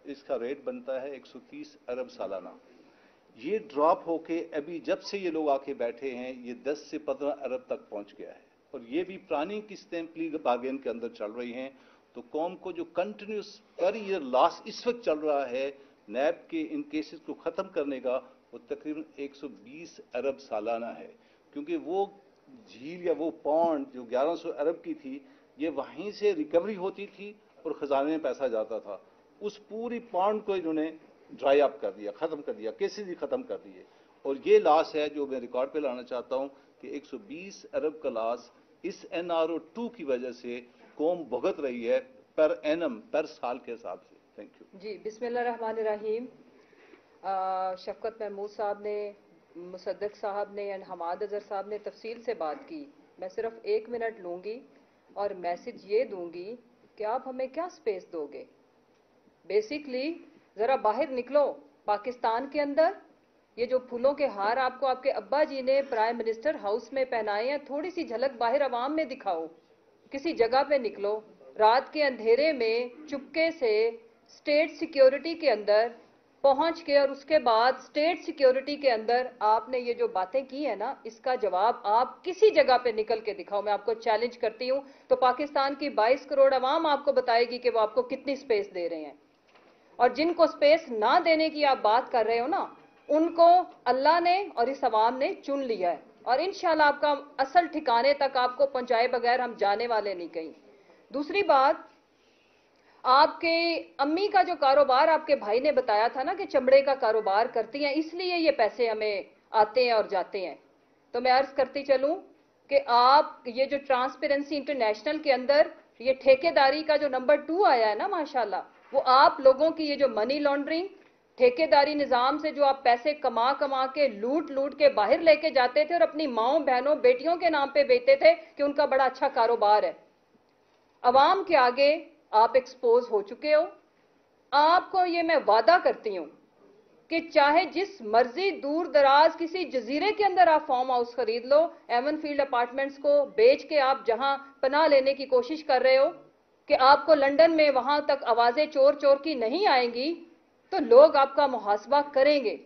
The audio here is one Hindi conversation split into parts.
इसका रेट बनता है 130 अरब सालाना। ये ड्रॉप होके अभी जब से ये लोग आके बैठे हैं ये 10 से 15 अरब तक पहुंच गया है, और ये भी पुरानी किस्तें प्ली बार्गेन के अंदर चल रही हैं। तो कौम को जो कंटिन्यूस पर ईयर लॉस इस वक्त चल रहा है नैब के इन केसेस को ख़त्म करने का, वो तकरीबन 120 अरब सालाना है। क्योंकि वो झील या वो पॉन्ड जो 1100 अरब की थी, ये वहीं से रिकवरी होती थी और ख़जाने में पैसा जाता था। उस पूरी पॉन्ड को इन्होंने ड्राई अप कर दिया, ख़त्म कर दिया, केसेस ही ख़त्म कर दिए। और ये लॉस है जो मैं रिकॉर्ड पे लाना चाहता हूँ कि 120 अरब का लॉस इस NRO2 की वजह से कौम भुगत रही है पर एनम, पर साल के हिसाब से। थैंक यू जी। बिस्मिल्लाहिर्रहमानिर्रहीम। शफकत महमूद साहब ने, मुसद्दक साहब ने एंड हमाद अजहर साहब ने तफसील से बात की। मैं सिर्फ 1 मिनट लूँगी और मैसेज ये दूँगी कि आप हमें क्या स्पेस दोगे। बेसिकली ज़रा बाहर निकलो पाकिस्तान के अंदर। ये जो फूलों के हार आपको आपके अब्बा जी ने प्राइम मिनिस्टर हाउस में पहनाए हैं, थोड़ी सी झलक बाहर आवाम में दिखाओ। किसी जगह पे निकलो, रात के अंधेरे में चुपके से स्टेट सिक्योरिटी के अंदर पहुंच के, और उसके बाद स्टेट सिक्योरिटी के अंदर आपने ये जो बातें की है ना, इसका जवाब आप किसी जगह पे निकल के दिखाओ। मैं आपको चैलेंज करती हूँ। तो पाकिस्तान की 22 करोड़ आवाम आपको बताएगी कि वो आपको कितनी स्पेस दे रहे हैं। और जिनको स्पेस ना देने की आप बात कर रहे हो ना, उनको अल्लाह ने और इस अवाम ने चुन लिया है, और इंशाल्लाह आपका असल ठिकाने तक आपको पहुंचाए बगैर हम जाने वाले नहीं कहीं। दूसरी बात, आपके अम्मी का जो कारोबार आपके भाई ने बताया था ना कि चमड़े का कारोबार करती हैं, इसलिए ये पैसे हमें आते हैं और जाते हैं। तो मैं अर्ज करती चलूं कि आप ये जो ट्रांसपेरेंसी इंटरनेशनल के अंदर ये ठेकेदारी का जो नंबर 2 आया है ना, माशाल्लाह, वो आप लोगों की ये जो मनी लॉन्ड्रिंग ठेकेदारी निजाम से जो आप पैसे कमा कमा के लूट लूट के बाहर लेके जाते थे और अपनी माओ बहनों बेटियों के नाम पे बेचते थे कि उनका बड़ा अच्छा कारोबार है, अवाम के आगे आप एक्सपोज हो चुके हो। आपको ये मैं वादा करती हूं कि चाहे जिस मर्जी दूर दराज किसी जजीरे के अंदर आप फार्म हाउस खरीद लो, एवन फील्ड अपार्टमेंट्स को बेच के आप जहां पनाह लेने की कोशिश कर रहे हो कि आपको लंदन में वहां तक आवाजें चोर चोर की नहीं आएंगी, तो लोग आपका मुहासबा करेंगे।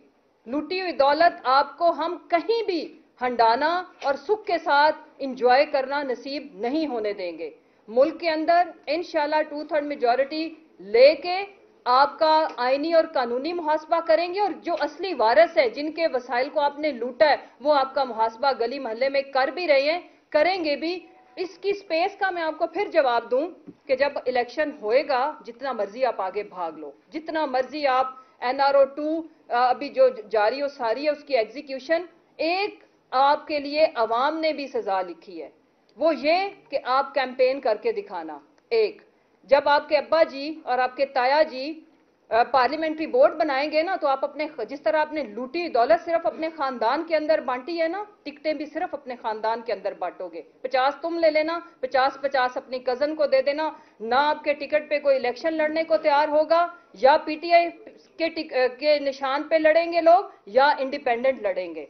लूटी हुई दौलत आपको हम कहीं भी हंडाना और सुख के साथ इंजॉय करना नसीब नहीं होने देंगे। मुल्क के अंदर इंशाल्लाह 2/3 मेजॉरिटी लेके आपका आईनी और कानूनी मुहासबा करेंगे, और जो असली वारिस है, जिनके वसाइल को आपने लूटा है, वो आपका मुहासबा गली मोहल्ले में कर भी रहे हैं, करेंगे भी। इसकी स्पेस का मैं आपको फिर जवाब दूं कि जब इलेक्शन होएगा, जितना मर्जी आप आगे भाग लो, जितना मर्जी आप NRO2 अभी जो जारी हो सारी है उसकी एग्जीक्यूशन, एक आपके लिए अवाम ने भी सजा लिखी है, वो ये कि आप कैंपेन करके दिखाना। एक, जब आपके अब्बा जी और आपके ताया जी पार्लियामेंट्री बोर्ड बनाएंगे ना, तो आप अपने, जिस तरह आपने लूटी दौलत सिर्फ अपने खानदान के अंदर बांटी है ना, टिकटें भी सिर्फ अपने खानदान के अंदर बांटोगे। 50 तुम ले लेना, 50-50 अपनी कजन को दे देना। ना आपके टिकट पे कोई इलेक्शन लड़ने को तैयार होगा, या PTI के निशान पे लड़ेंगे लोग, या इंडिपेंडेंट लड़ेंगे।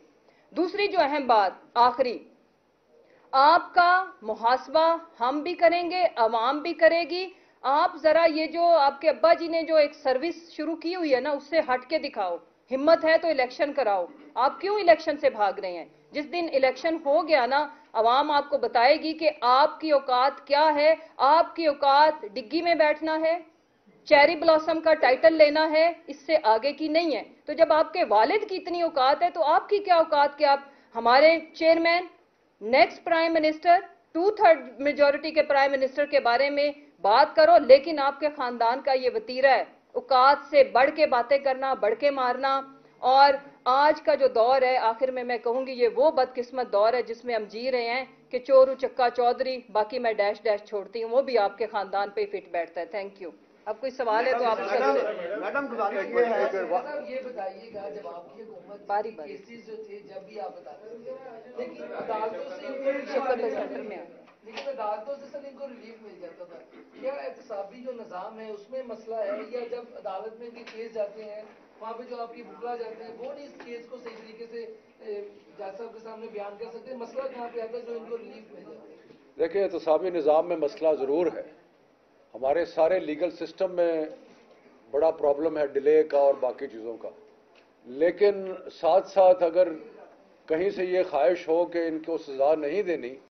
दूसरी जो अहम बात, आखिरी, आपका मुहासबा हम भी करेंगे, अवाम भी करेगी। आप जरा ये जो आपके अब्बा जी ने जो एक सर्विस शुरू की हुई है ना, उससे हट के दिखाओ। हिम्मत है तो इलेक्शन कराओ। आप क्यों इलेक्शन से भाग रहे हैं? जिस दिन इलेक्शन हो गया ना, अवाम आपको बताएगी कि आपकी औकात क्या है। आपकी औकात डिग्गी में बैठना है, चेरी ब्लॉसम का टाइटल लेना है, इससे आगे की नहीं है। तो जब आपके वालिद की इतनी औकात है, तो आपकी क्या औकात कि आप हमारे chairman, next prime minister, 2/3 majority के प्राइम मिनिस्टर के बारे में बात करो, लेकिन आपके खानदान का ये वतीरा है औकात से बढ़ के बातें करना, बढ़ के मारना। और आज का जो दौर है, आखिर में मैं कहूंगी ये वो बदकिस्मत दौर है जिसमें हम जी रहे हैं कि चोरू चक्का चौधरी, बाकी मैं डैश डैश छोड़ती हूँ, वो भी आपके खानदान पे फिट बैठता है। Thank you. अब कोई सवाल है तो आप मैडम गुजारिश ये है, ये बताइएगा, जब आपकी हुकूमत बारी बारी केसेस जो थे जब भी आप बताते थे, लेकिन अदालतों से सेंटर में लेकिन अदालतों से सर इनको रिलीफ मिल जाता था। क्या एहतसाबी जो निज़ाम है उसमें मसला है, या जब अदालत में भी केस जाते हैं वहाँ पे जो आपकी बुकला जाते हैं वो नहीं इस केस को सही तरीके से जज साहब के सामने बयान कर सकते? मसला कहाँ पे आता है जो इनको रिलीफ मिल जाता है? देखिए, एहतसाबी निज़ाम में मसला ज़रूर है। हमारे सारे लीगल सिस्टम में बड़ा प्रॉब्लम है डिले का और बाकी चीज़ों का, लेकिन साथ साथ अगर कहीं से ये ख्वाहिश हो कि इनको सज़ा नहीं देनी